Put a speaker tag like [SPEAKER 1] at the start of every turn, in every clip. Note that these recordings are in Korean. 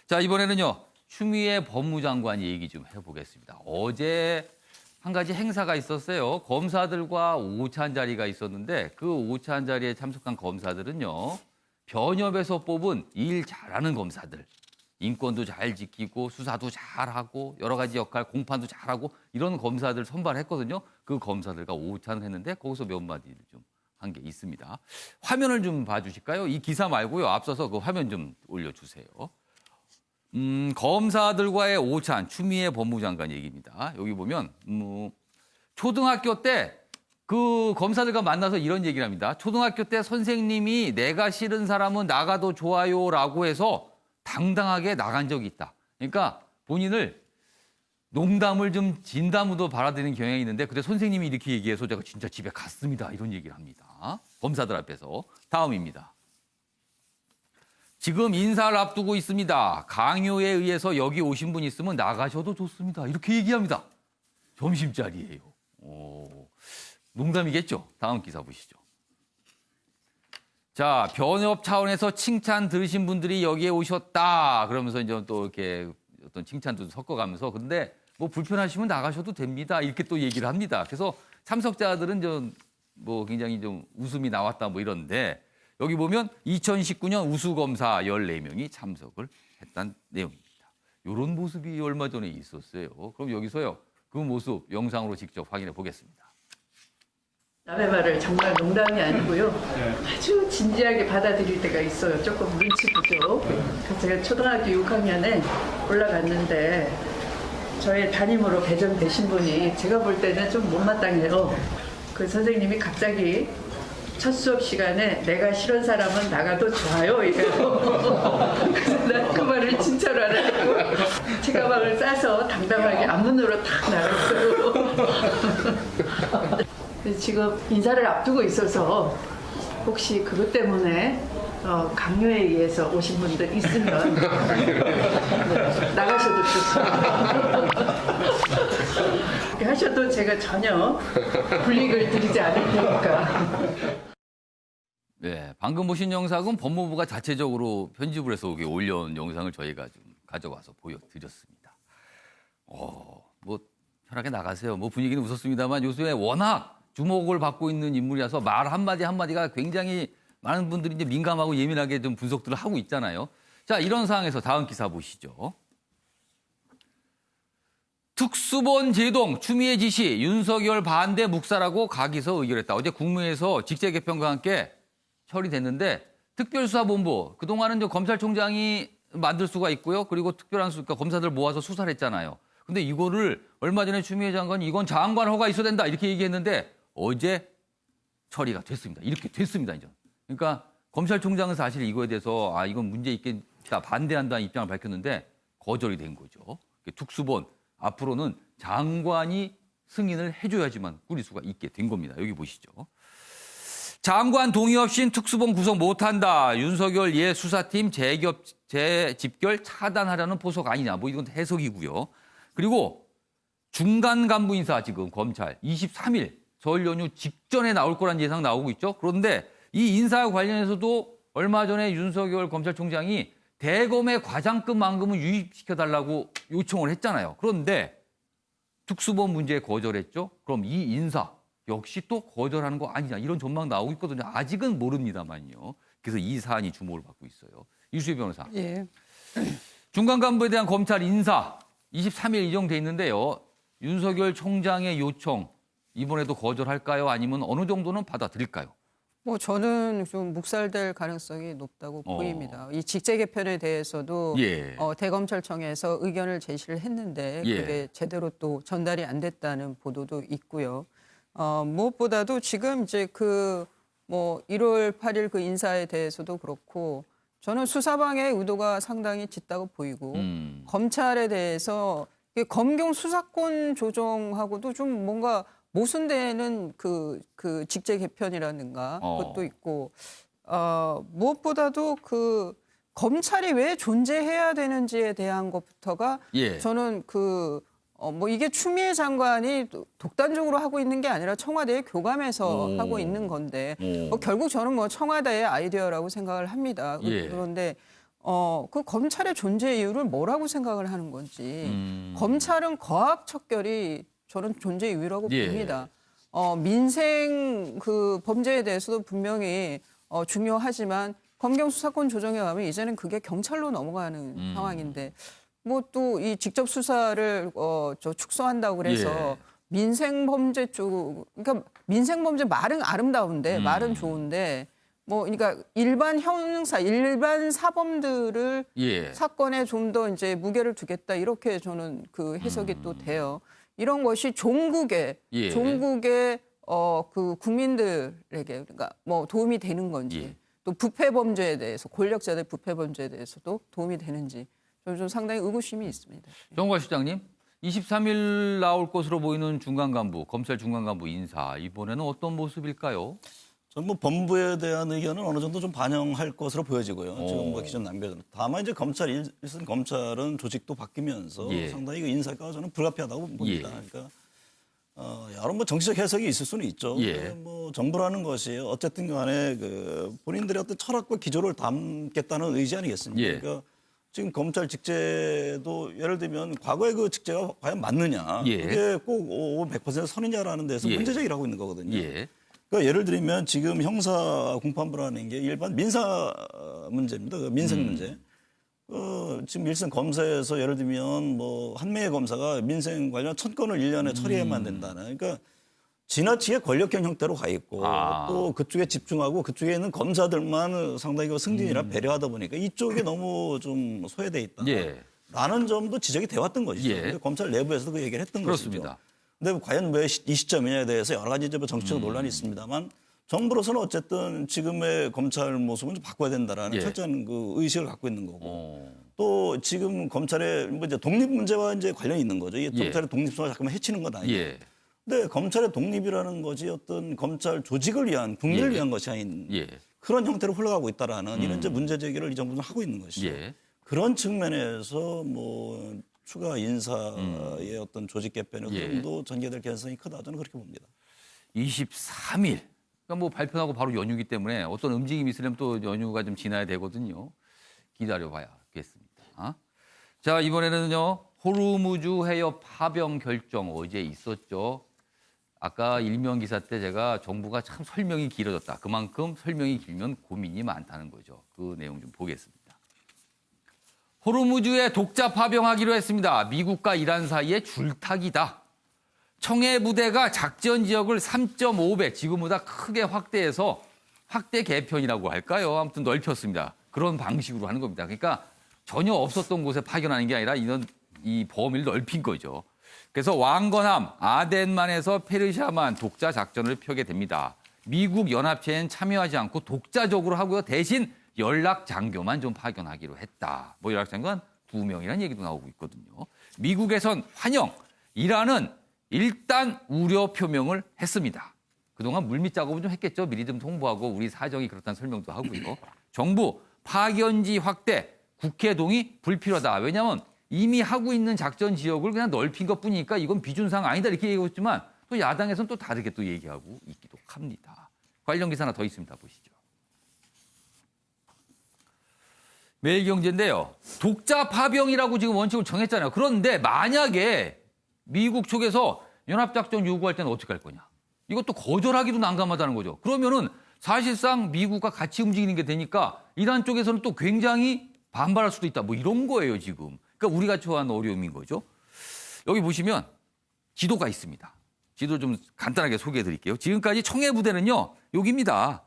[SPEAKER 1] 자, 이번에는요. 추미애 법무장관이 얘기 좀 해보겠습니다. 어제 한 가지 행사가 있었어요. 검사들과 오찬 자리가 있었는데 그 오찬 자리에 참석한 검사들은요. 변협에서 뽑은 일 잘하는 검사들. 인권도 잘 지키고 수사도 잘하고 여러 가지 역할, 공판도 잘하고 이런 검사들 선발했거든요. 그 검사들과 오찬을 했는데 거기서 몇 마디를 좀 한 게 있습니다. 화면을 좀 봐주실까요? 이 기사 말고요. 앞서서 그 화면 좀 올려주세요. 검사들과의 오찬, 추미애 법무장관 얘기입니다. 여기 보면 초등학교 때 그 검사들과 만나서 이런 얘기를 합니다. 초등학교 때 선생님이 내가 싫은 사람은 나가도 좋아요라고 해서 당당하게 나간 적이 있다. 그러니까 본인을 농담을 좀 진담으로 받아들이는 경향이 있는데 그때 선생님이 이렇게 얘기해서 제가 진짜 집에 갔습니다. 이런 얘기를 합니다. 검사들 앞에서. 다음입니다. 지금 인사를 앞두고 있습니다. 강요에 의해서 여기 오신 분 있으면 나가셔도 좋습니다. 이렇게 얘기합니다. 점심자리예요. 농담이겠죠? 다음 기사 보시죠. 자, 변협 차원에서 칭찬 들으신 분들이 여기에 오셨다. 그러면서 이제 또 이렇게 어떤 칭찬도 섞어가면서 근데 뭐 불편하시면 나가셔도 됩니다. 이렇게 또 얘기를 합니다. 그래서 참석자들은 좀 뭐 굉장히 좀 웃음이 나왔다 뭐 이런데 여기 보면 2019년 우수검사 14명이 참석을 했다는 내용입니다. 이런 모습이 얼마 전에 있었어요. 그럼 여기서요. 그 모습 영상으로 직접 확인해 보겠습니다.
[SPEAKER 2] 남의 말을 정말 농담이 아니고요. 아주 진지하게 받아들일 때가 있어요. 조금 눈치 보죠. 제가 초등학교 6학년에 올라갔는데 저의 담임으로 배정되신 분이 제가 볼 때는 좀 못마땅해요. 그 선생님이 갑자기 첫 수업 시간에 내가 싫은 사람은 나가도 좋아요 이래요. 그래서 난 그 말을 진짜로 알아듣고 제 가방을 싸서 당당하게 앞문으로 탁 나갔어요. 지금 인사를 앞두고 있어서 혹시 그것 때문에 강요에 의해서 오신 분들 있으면 나가셔도 좋습니다. 그렇게 하셔도 제가 전혀 불이익을 드리지 않을 테니까.
[SPEAKER 1] 네, 방금 보신 영상은 법무부가 자체적으로 편집을 해서 여기 올려온 영상을 저희가 좀 가져와서 보여드렸습니다. 뭐 편하게 나가세요. 뭐 분위기는 웃었습니다만 요즘에 워낙 주목을 받고 있는 인물이라서 말 한마디 한마디가 굉장히 많은 분들이 이제 민감하고 예민하게 좀 분석들을 하고 있잖아요. 자, 이런 상황에서 다음 기사 보시죠. 특수본 제동, 추미애 지시, 윤석열 반대 묵살하고 각이서 의결했다. 어제 국무회에서 직제 개편과 함께 처리됐는데 특별수사본부, 그동안은 검찰총장이 만들 수가 있고요. 그리고 특별한 그러니까 검사들 모아서 수사를 했잖아요. 근데 이거를 얼마 전에 추미애 장관이 이건 장관 허가 있어야 된다 이렇게 얘기했는데 어제 처리가 됐습니다. 이렇게 됐습니다. 이제. 그러니까 검찰총장은 사실 이거에 대해서 이건 문제 있겠다 반대한다는 입장을 밝혔는데 거절이 된 거죠. 특수본 앞으로는 장관이 승인을 해줘야지만 꾸릴 수가 있게 된 겁니다. 여기 보시죠. 장관 동의 없인 특수본 구성 못한다. 윤석열 예 수사팀 재집결 차단하려는 포석 아니냐. 뭐 이건 해석이고요. 그리고 중간 간부 인사 지금 검찰 23일 설 연휴 직전에 나올 거란 예상 나오고 있죠. 그런데 이 인사와 관련해서도 얼마 전에 윤석열 검찰총장이 대검의 과장급만큼은 유입시켜달라고 요청을 했잖아요. 그런데 특수본 문제에 거절했죠. 그럼 이 인사 역시 또 거절하는 거 아니냐 이런 전망 나오고 있거든요. 아직은 모릅니다만요. 그래서 이 사안이 주목을 받고 있어요. 이수희 변호사.
[SPEAKER 3] 예.
[SPEAKER 1] 중간 간부에 대한 검찰 인사 23일 예정돼 있는데요. 윤석열 총장의 요청 이번에도 거절할까요? 아니면 어느 정도는 받아들일까요?
[SPEAKER 3] 뭐 저는 좀 묵살될 가능성이 높다고 보입니다. 이 직제 개편에 대해서도
[SPEAKER 1] 예.
[SPEAKER 3] 대검찰청에서 의견을 제시를 했는데 그게 제대로 또 전달이 안 됐다는 보도도 있고요. 무엇보다도 지금 이제 뭐 1월 8일 그 인사에 대해서도 그렇고 저는 수사방의 의도가 상당히 짙다고 보이고 검찰에 대해서 검경 수사권 조정하고도 좀 뭔가 모순되는 그 직제 개편이라든가 그것도 있고 무엇보다도 검찰이 왜 존재해야 되는지에 대한 것부터가 저는 뭐 이게 추미애 장관이 독단적으로 하고 있는 게 아니라 청와대에 교감해서 하고 있는 건데 결국 저는 뭐 청와대의 아이디어라고 생각을 합니다. 그런데 그 검찰의 존재 이유를 뭐라고 생각을 하는 건지 검찰은 거악 척결이 저는 존재 이유라고
[SPEAKER 1] 예.
[SPEAKER 3] 봅니다. 민생 그 범죄에 대해서도 분명히 중요하지만 검경 수사권 조정에 가면 이제는 그게 경찰로 넘어가는 상황인데 뭐 또 이 직접 수사를 축소한다고 그래서
[SPEAKER 1] 예.
[SPEAKER 3] 민생 범죄 쪽 그러니까 민생 범죄 말은 아름다운데 말은 좋은데 뭐 그러니까 일반 형사 일반 사범들을
[SPEAKER 1] 예.
[SPEAKER 3] 사건에 좀 더 이제 무게를 두겠다 이렇게 저는 그 해석이 또 돼요. 이런 것이 종국의
[SPEAKER 1] 예.
[SPEAKER 3] 그 국민들에게 그러니까 뭐 도움이 되는 건지
[SPEAKER 1] 예.
[SPEAKER 3] 또 부패 범죄에 대해서 권력자들 부패 범죄에 대해서도 도움이 되는지 저는 좀 상당히 의구심이 있습니다.
[SPEAKER 1] 정관 실장님, 23일 나올 것으로 보이는 중간 간부, 검찰 중간 간부 인사 이번에는 어떤 모습일까요?
[SPEAKER 4] 저는 뭐 법무부에 대한 의견은 어느 정도 좀 반영할 것으로 보여지고요. 지금 뭐 기존 남겨진. 다만 이제 일선 검찰은 조직도 바뀌면서
[SPEAKER 1] 예.
[SPEAKER 4] 상당히 그 인사가 저는 불가피하다고 봅니다.
[SPEAKER 1] 예.
[SPEAKER 4] 그러니까 여러 뭐 정치적 해석이 있을 수는 있죠.
[SPEAKER 1] 예.
[SPEAKER 4] 근데 뭐 정부라는 것이 어쨌든 간에 그 본인들의 어떤 철학과 기조를 담겠다는 의지 아니겠습니까?
[SPEAKER 1] 예.
[SPEAKER 4] 그러니까 지금 검찰 직제도 예를 들면 과거의 그 직제가 과연 맞느냐,
[SPEAKER 1] 예.
[SPEAKER 4] 그게 꼭 100% 선이냐라는 데서
[SPEAKER 1] 예.
[SPEAKER 4] 문제제기를 있는 거거든요.
[SPEAKER 1] 예.
[SPEAKER 4] 그러니까 예를 들면 지금 형사 공판부라는 게 일반 민사 문제입니다. 그 민생 문제. 지금 일선 검사에서 예를 들면 뭐 한 명의 검사가 민생 관련 1000건을 1년에 처리해야만 된다는. 그러니까 지나치게 권력형 형태로 가 있고 또 그쪽에 집중하고 그쪽에 있는 검사들만 상당히 그 승진이라 배려하다 보니까 이쪽에 너무 좀 소외돼 있다.
[SPEAKER 1] 예.
[SPEAKER 4] 라는 점도 지적이 돼 왔던 것이죠.
[SPEAKER 1] 예.
[SPEAKER 4] 근데 검찰 내부에서도 그 얘기를 했던
[SPEAKER 1] 그렇습니다.
[SPEAKER 4] 것이죠. 근데 과연 왜 이 시점이냐에 대해서 여러 가지 이제 뭐 정치적 논란이 있습니다만 정부로서는 어쨌든 지금의 검찰 모습은 좀 바꿔야 된다라는
[SPEAKER 1] 예.
[SPEAKER 4] 철저한 그 의식을 갖고 있는 거고 또 지금 검찰의 뭐 이제 독립 문제와 이제 관련이 있는 거죠. 이 검찰의 독립성을 잠깐만 해치는 건 아니고.
[SPEAKER 1] 예.
[SPEAKER 4] 근데 검찰의 독립이라는 것이 어떤 검찰 조직을 위한 국민을
[SPEAKER 1] 예.
[SPEAKER 4] 위한 것이 아닌
[SPEAKER 1] 예.
[SPEAKER 4] 그런 형태로 흘러가고 있다라는 이런 이제 문제 제기를 이 정부는 하고 있는 것이죠.
[SPEAKER 1] 예.
[SPEAKER 4] 그런 측면에서 뭐 추가 인사의 어떤 조직 개편의
[SPEAKER 1] 예.
[SPEAKER 4] 흐름도 전개될 가능성이 크다 저는 그렇게 봅니다.
[SPEAKER 1] 23일. 그러니까 뭐 발표하고 바로 연휴이기 때문에 어떤 움직임이 있으려면 또 연휴가 좀 지나야 되거든요. 기다려봐야겠습니다. 자, 이번에는요. 호르무즈 해협 파병 결정 어제 있었죠. 아까 일면 기사 때 제가 정부가 참 설명이 길어졌다. 그만큼 설명이 길면 고민이 많다는 거죠. 그 내용 좀 보겠습니다. 호르무즈에 독자 파병하기로 했습니다. 미국과 이란 사이에 줄타기다. 청해 부대가 작전 지역을 3.5배 지금보다 크게 확대해서 확대 개편이라고 할까요? 아무튼 넓혔습니다. 그런 방식으로 하는 겁니다. 그러니까 전혀 없었던 곳에 파견하는 게 아니라 이 범위를 넓힌 거죠. 그래서 왕건함, 아덴만에서 페르시아만 독자 작전을 펴게 됩니다. 미국 연합체엔 참여하지 않고 독자적으로 하고요. 대신 연락 장교만 좀 파견하기로 했다. 뭐 연락 장교 한 2명이라는 얘기도 나오고 있거든요. 미국에선 환영, 이란은 일단 우려 표명을 했습니다. 그동안 물밑 작업은 좀 했겠죠. 미리 좀 통보하고 우리 사정이 그렇다는 설명도 하고요. 정부 파견지 확대, 국회 동의 불필요하다. 왜냐하면 이미 하고 있는 작전 지역을 그냥 넓힌 것뿐이니까 이건 비준사항 아니다 이렇게 얘기하고 있지만 또 야당에서는 또 다르게 또 얘기하고 있기도 합니다. 관련 기사 하나 더 있습니다. 보시죠. 매일경제인데요. 독자 파병이라고 지금 원칙을 정했잖아요. 그런데 만약에 미국 쪽에서 연합작전 요구할 때는 어떻게 할 거냐. 이것도 거절하기도 난감하다는 거죠. 그러면은 사실상 미국과 같이 움직이는 게 되니까 이란 쪽에서는 또 굉장히 반발할 수도 있다. 뭐 이런 거예요, 지금. 그러니까 우리가 처한 어려움인 거죠. 여기 보시면 지도가 있습니다. 지도 좀 간단하게 소개해 드릴게요. 지금까지 청해 부대는요, 여기입니다.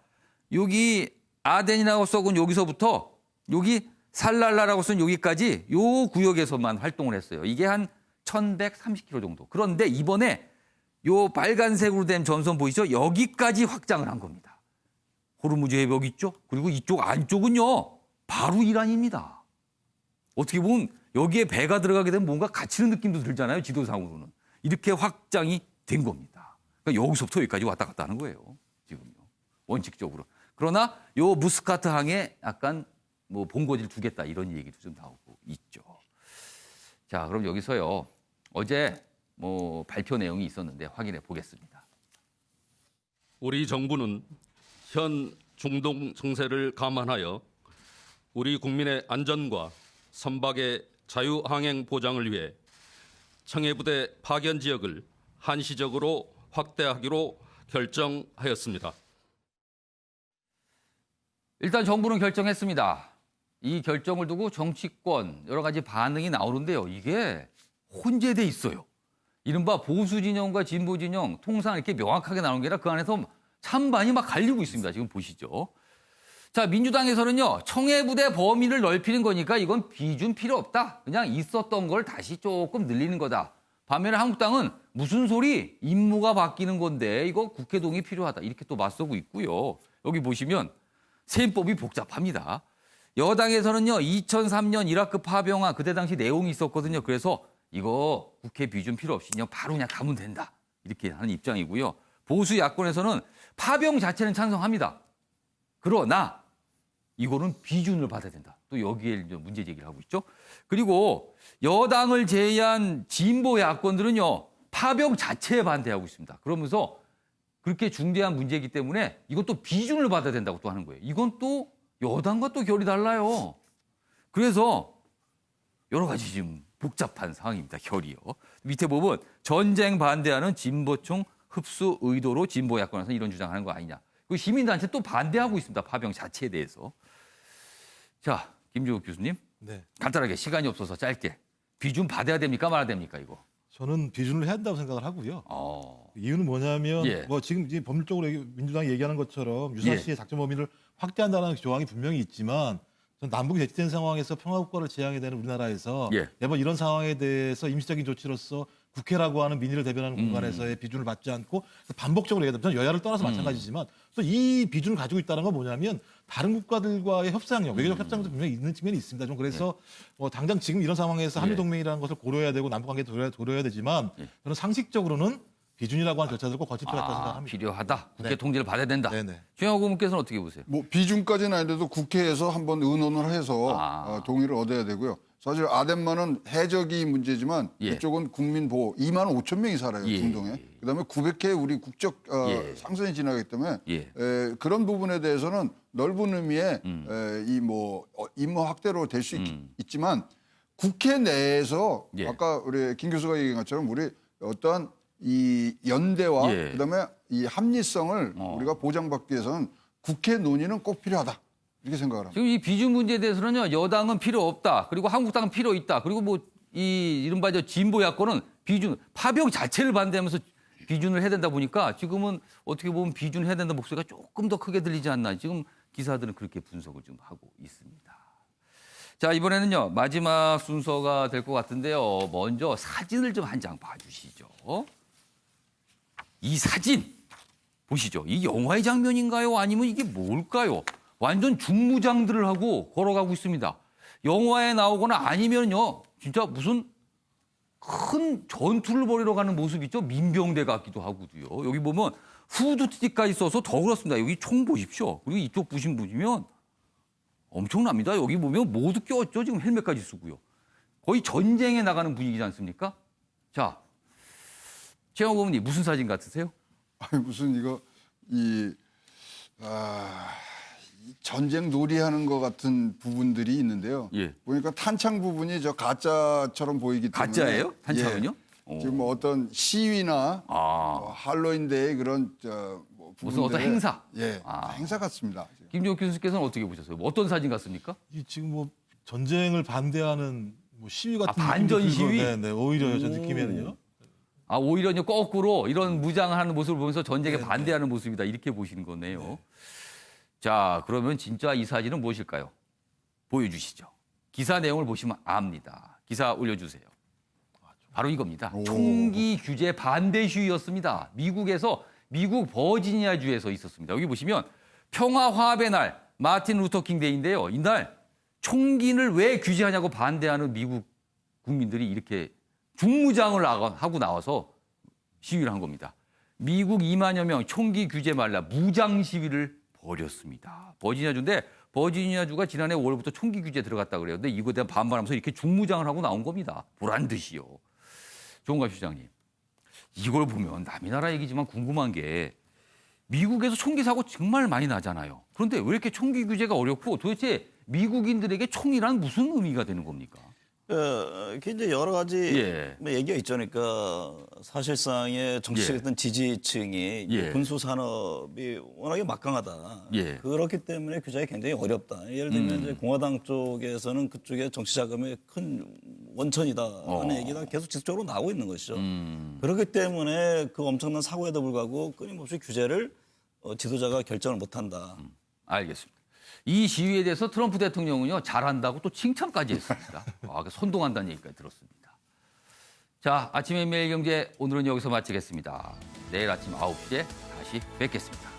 [SPEAKER 1] 여기 아덴이라고 써본 여기서부터 여기 살랄라라고 쓴 여기까지 요 구역에서만 활동을 했어요. 이게 한 1130km 정도. 그런데 이번에 요 빨간색으로 된 전선 보이죠? 여기까지 확장을 한 겁니다. 호르무즈 해협 있죠? 그리고 이쪽 안쪽은요. 바로 이란입니다. 어떻게 보면 여기에 배가 들어가게 되면 뭔가 갇히는 느낌도 들잖아요. 지도상으로는. 이렇게 확장이 된 겁니다. 그러니까 여기서부터 여기까지 왔다 갔다 하는 거예요. 지금요. 원칙적으로. 그러나 요 무스카트 항에 약간 뭐 본거지를 두겠다 이런 얘기도 좀 나오고 있죠. 자, 그럼 여기서요. 어제 뭐 발표 내용이 있었는데 확인해 보겠습니다.
[SPEAKER 5] 우리 정부는 현 중동情勢를 감안하여 우리 국민의 안전과 선박의 자유항행 보장을 위해 청해부대 파견 지역을 한시적으로 확대하기로 결정하였습니다.
[SPEAKER 1] 일단 정부는 결정했습니다. 이 결정을 두고 정치권 여러 가지 반응이 나오는데요. 이게 혼재돼 있어요. 이른바 보수 진영과 진보 진영 통상 이렇게 명확하게 나오는 게 아니라 그 안에서 찬반이 막 갈리고 있습니다. 지금 보시죠. 자, 민주당에서는요. 청해부대 범위를 넓히는 거니까 이건 비준 필요 없다. 그냥 있었던 걸 다시 조금 늘리는 거다. 반면에 한국당은 무슨 소리? 임무가 바뀌는 건데 이거 국회 동의 필요하다. 이렇게 또 맞서고 있고요. 여기 보시면 셈법이 복잡합니다. 여당에서는요. 2003년 이라크 파병한 그때 당시 내용이 있었거든요. 그래서 이거 국회 비준 필요 없이 그냥 바로 그냥 가면 된다. 이렇게 하는 입장이고요. 보수 야권에서는 파병 자체는 찬성합니다. 그러나 이거는 비준을 받아야 된다. 또 여기에 문제 제기를 하고 있죠. 그리고 여당을 제외한 진보 야권들은요. 파병 자체에 반대하고 있습니다. 그러면서 그렇게 중대한 문제이기 때문에 이것도 비준을 받아야 된다고 또 하는 거예요. 이건 또 여당과 또 결이 달라요. 그래서 여러 가지 지금 복잡한 상황입니다. 결이요. 밑에 보면 전쟁 반대하는 진보총 흡수 의도로 진보 야권에서 이런 주장하는 거 아니냐. 그 시민단체 또 반대하고 있습니다. 파병 자체에 대해서. 자, 김종욱 교수님.
[SPEAKER 6] 네.
[SPEAKER 1] 간단하게 시간이 없어서 짧게. 비준 받아야 됩니까? 말아야 됩니까? 이거.
[SPEAKER 6] 저는 비준을 해야 한다고 생각을 하고요. 이유는 뭐냐면
[SPEAKER 1] 예.
[SPEAKER 6] 뭐 지금 이제 법률적으로 민주당이 얘기하는 것처럼 유사시의 작전 범위를 확대한다는 조항이 분명히 있지만 전 남북이 대치된 상황에서 평화국가를 지향해야 되는 우리나라에서
[SPEAKER 1] 예.
[SPEAKER 6] 매번 이런 상황에 대해서 임시적인 조치로서 국회라고 하는 민의를 대변하는 공간에서의 비준을 받지 않고 반복적으로 얘기하면 저는 여야를 떠나서 마찬가지지만 또 이 비준을 가지고 있다는 건 뭐냐면 다른 국가들과의 협상력, 외교적 협상도 분명히 있는 측면이 있습니다. 좀 그래서 당장 지금 이런 상황에서 한미동맹이라는 것을 고려해야 되고 남북관계도 고려해야 되지만 저는 상식적으로는 비준이라고 하는 절차들을 꼭 거칠 필요가 있다고 생각합니다.
[SPEAKER 1] 필요하다. 국회
[SPEAKER 6] 네.
[SPEAKER 1] 통제를 받아야 된다.
[SPEAKER 6] 네네.
[SPEAKER 1] 최영호 의원께서는 어떻게 보세요?
[SPEAKER 7] 뭐 비준까지는 아니라도 국회에서 한번 의논을 해서 동의를 얻어야 되고요. 사실 아덴만은 해적이 문제지만
[SPEAKER 1] 예.
[SPEAKER 7] 이쪽은 국민 보호 2만 5천 명이 살아요.
[SPEAKER 1] 예.
[SPEAKER 7] 중동에. 그다음에 900회 우리 국적
[SPEAKER 1] 예.
[SPEAKER 7] 상선이 지나기 때문에
[SPEAKER 1] 예.
[SPEAKER 7] 그런 부분에 대해서는 넓은 의미의 이 뭐 임무 확대로 될 수 있지만 국회 내에서
[SPEAKER 1] 예.
[SPEAKER 7] 아까 우리 김 교수가 얘기한 것처럼 우리 어떠한 이 연대와
[SPEAKER 1] 예.
[SPEAKER 7] 그다음에 이 합리성을 우리가 보장받기 위해서는 국회 논의는 꼭 필요하다. 이렇게 생각을 합니다.
[SPEAKER 1] 지금 이 비준 문제에 대해서는요, 여당은 필요 없다. 그리고 한국당은 필요 있다. 그리고 뭐 이 이른바 진보 야권은 비준, 파병 자체를 반대하면서 비준을 해야 된다 보니까 지금은 어떻게 보면 비준을 해야 된다 목소리가 조금 더 크게 들리지 않나. 지금 기사들은 그렇게 분석을 좀 하고 있습니다. 자, 이번에는요, 마지막 순서가 될 것 같은데요. 먼저 사진을 좀 한 장 봐주시죠. 이 사진 보시죠. 이 영화의 장면인가요? 아니면 이게 뭘까요? 완전 중무장들을 하고 걸어가고 있습니다. 영화에 나오거나 아니면요, 진짜 무슨 큰 전투를 벌이러 가는 모습 있죠? 민병대 같기도 하고도요. 여기 보면 후드티까지 써서 더 그렇습니다. 여기 총 보십시오. 그리고 이쪽 보시면 엄청납니다. 여기 보면 모두 껴있죠. 지금 헬멧까지 쓰고요. 거의 전쟁에 나가는 분위기지 않습니까? 자, 최영호 의원님 무슨 사진 같으세요?
[SPEAKER 7] 아니 무슨 이거 이 전쟁 놀이하는 것 같은 부분들이 있는데요.
[SPEAKER 1] 예.
[SPEAKER 7] 보니까 탄창 부분이 저 가짜처럼 보이기 때문에
[SPEAKER 1] 가짜예요? 탄창은요?
[SPEAKER 7] 예. 지금 뭐 어떤 시위나 할로윈데이 그런 뭐
[SPEAKER 1] 무슨 어떤
[SPEAKER 7] 부분들의-
[SPEAKER 1] 행사?
[SPEAKER 7] 예, 행사 같습니다.
[SPEAKER 1] 김종욱 교수께서는 어떻게 보셨어요? 뭐 어떤 사진 같습니까?
[SPEAKER 6] 이 지금 뭐 전쟁을 반대하는 뭐 시위 같은
[SPEAKER 1] 반전
[SPEAKER 6] 느낌도 들고,
[SPEAKER 1] 시위?
[SPEAKER 6] 네, 오히려 저 느낌에는요.
[SPEAKER 1] 오히려 이제 거꾸로 이런 무장을 하는 모습을 보면서 전쟁에 반대하는 모습이다. 이렇게 보시는 거네요. 자, 그러면 진짜 이 사진은 무엇일까요? 보여주시죠. 기사 내용을 보시면 압니다. 기사 올려주세요. 바로 이겁니다. 총기 규제 반대 시위였습니다. 미국 버지니아주에서 있었습니다. 여기 보시면 평화화합의 날 마틴 루터킹 데이인데요. 이날 총기를 왜 규제하냐고 반대하는 미국 국민들이 이렇게 중무장을 하고 나와서 시위를 한 겁니다. 미국 2만여 명 총기 규제 말라 무장 시위를 벌였습니다. 버지니아주인데 버지니아주가 지난해 5월부터 총기 규제에 들어갔다 그래요. 근데 이거에 대한 반발하면서 이렇게 중무장을 하고 나온 겁니다. 보란 듯이요. 조은갑 시장님, 이걸 보면 남의 나라 얘기지만 궁금한 게 미국에서 총기 사고 정말 많이 나잖아요. 그런데 왜 이렇게 총기 규제가 어렵고 도대체 미국인들에게 총이란 무슨 의미가 되는 겁니까?
[SPEAKER 4] 이게 이제 여러 가지
[SPEAKER 1] 예.
[SPEAKER 4] 뭐 얘기가 있죠. 그러니까 사실상의 정치적 어떤 지지층이
[SPEAKER 1] 예.
[SPEAKER 4] 군수 산업이 워낙에 막강하다.
[SPEAKER 1] 예.
[SPEAKER 4] 그렇기 때문에 규제가 굉장히 어렵다. 예를 들면 이제 공화당 쪽에서는 그쪽에 정치 자금의 큰 원천이다 하는 얘기가 계속 지속적으로 나오고 있는 것이죠. 그렇기 때문에 그 엄청난 사고에도 불구하고 끊임없이 규제를 지도자가 결정을 못한다.
[SPEAKER 1] 알겠습니다. 이 시위에 대해서 트럼프 대통령은요, 잘한다고 또 칭찬까지 했습니다. 선동한다는 얘기까지 들었습니다. 자, 아침의 매일경제 오늘은 여기서 마치겠습니다. 내일 아침 9시에 다시 뵙겠습니다.